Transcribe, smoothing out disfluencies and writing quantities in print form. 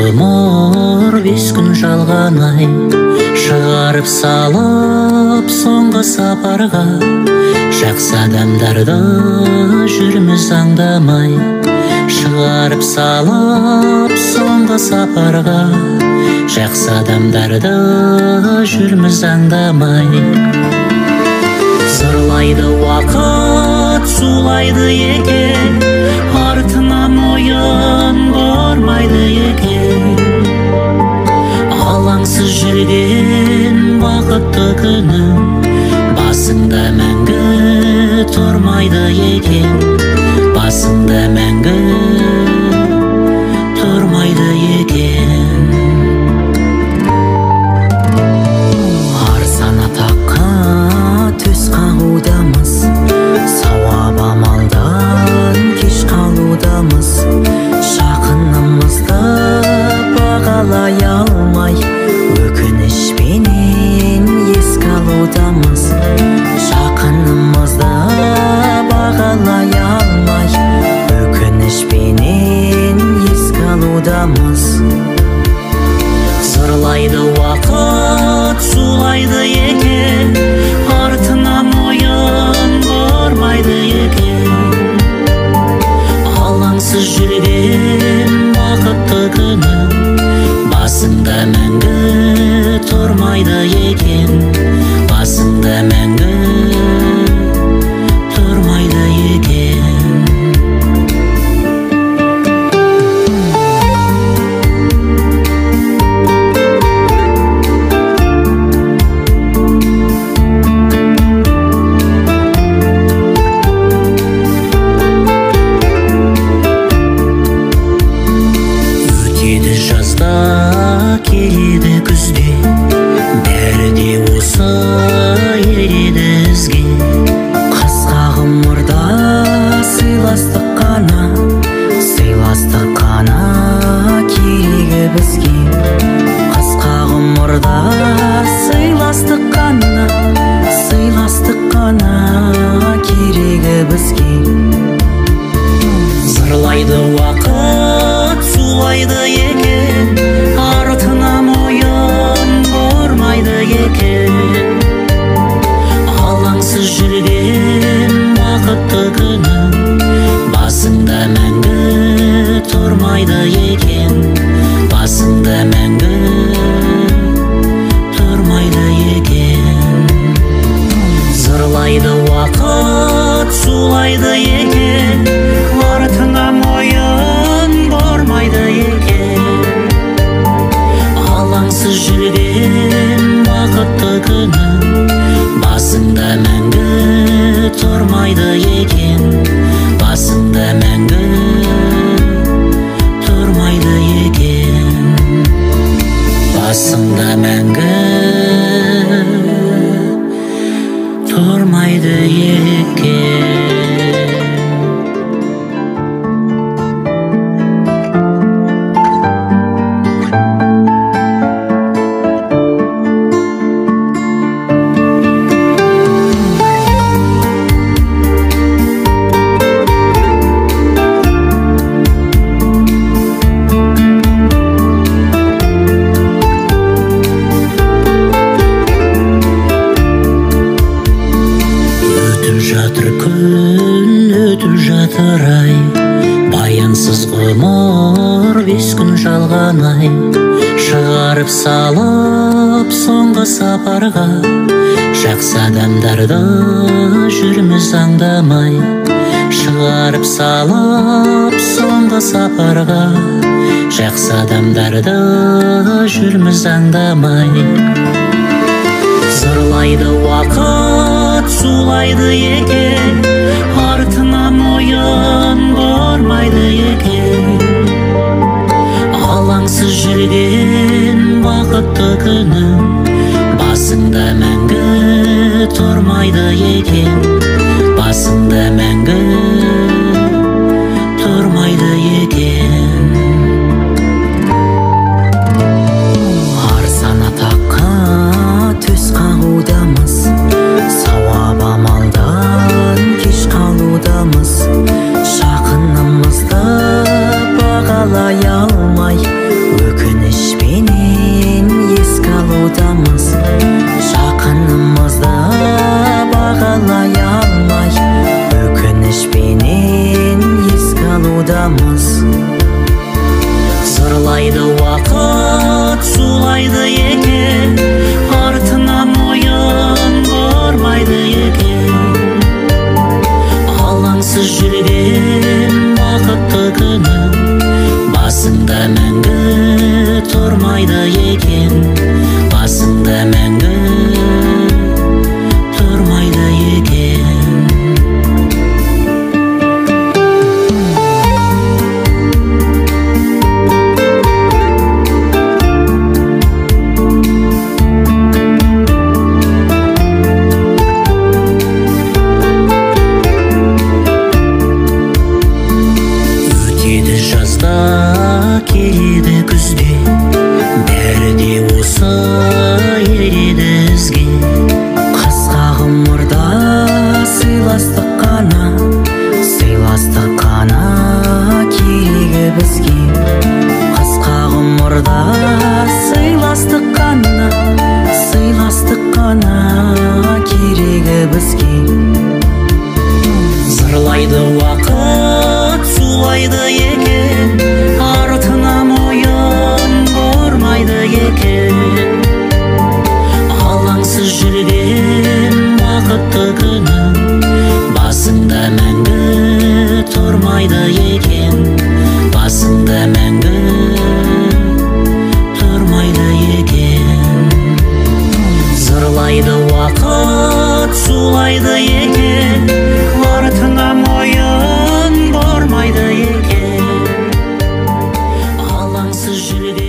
ғұмыр 5 күн жалған ай, шығарып салып соңғы сапарға. Жақсы адамдарды жүрміз аңдамай, шығарып салып соңғы сапарға. Жақсы адамдарды жүрміз аңдамай. Зырлайды уақыт, сулайды екен, артынан ойын бармайды екен. Алаңсыз жүрген бақытты күнім, басыңда мәңгі тұрмайды екен. Басыңда мәңгі тұрмайды екен. Арзан атаққа төс қағудамыз, сауап амалдан кеш қалудамыз. Жақынымызды бағалай алмай, өкінішпенен еске алудамыз. Жақынымызды бағалай алмай, өкінішпенен еске алудамыз. Зырлайды уақыт, сулайды екен, артынан ойын бармайды екен. Алаңсыз жүрген бақытты күнім, басыңда мәңгі тұрмайды екен. Басыңда мәңгі тұрмайды екен. Өтеді жазда, келеді күзде, бәрі де осы ереді ізге. Қысқа ғұмырда сыйластық қана, сыйластық қана керегі бізге. Қысқа ғұмырда сыйластық қана, сыйластық қана керегі бізге. Зырлайды уақыт, сулайды екен, артынан ойын бармайды екен. Алаңсыз жүрген бақытты күнім, басыңда мәңгі тұрмайды екен. Басыңда мәңгі тұрмайды екен. Зырлайды уақыт, сулайды екен, артынан ойын бармайды екен. Алаңсыз жүрген бақытты күнім, басыңда мәңгі тұрмайды екен. Басыңда мәңгі тұрмайды екен. Басыңда мәңгі тұрмайды екен. Жатыр күн, өтіп жатыр ай, баянсыз ғұмыр 5 күн жалған ай, шығарып салып соңғы сапарға. Жақсы адамдарды жүрміз аңдамай, шығарып салып соңғы сапарға. Жақсы адамдарды жүрміз аңдамай. Зырлайды уақыт, сулайды екен, артынан ойын бармайды екен. Алаңсыз жүрген бақытты күнім, басыңда мәңгі тұрмайды екен. Басыңда мәңгі тұрмайды екен. Арзан атаққа төс қағудамыз, сауап амалдан кеш қалудамыз. Жақынымызды бағалай алмай, өкінішпенен Зырлайды уақыт, сулайды екен, артынан ойын бармайды екен. Алаңсыз жүрген бақытты күнің басыңда мәңгі тұрмайды екен, басыңда мәңгі тұрмайды екен. Жазда келеді күзде, бәрі де осы ереді ізге. Қысқа ғұмырда сыйластық қана, сыйластық қана керегі бізге. Қысқа ғұмырда сыйластық қана, сыйластық қана керегі бізге. Зырлайды уақыт, сулайды екен, артынан ойын бармайды екен. Алаңсыз жүрген бақытты күнің басыңда мәңгі тұрмайды екен, басыңда мәңгі тұрмайды екен. Зырлайды уақыт, сулайды екен, артынан ойын бармайды екен. Алаңсыз жүрген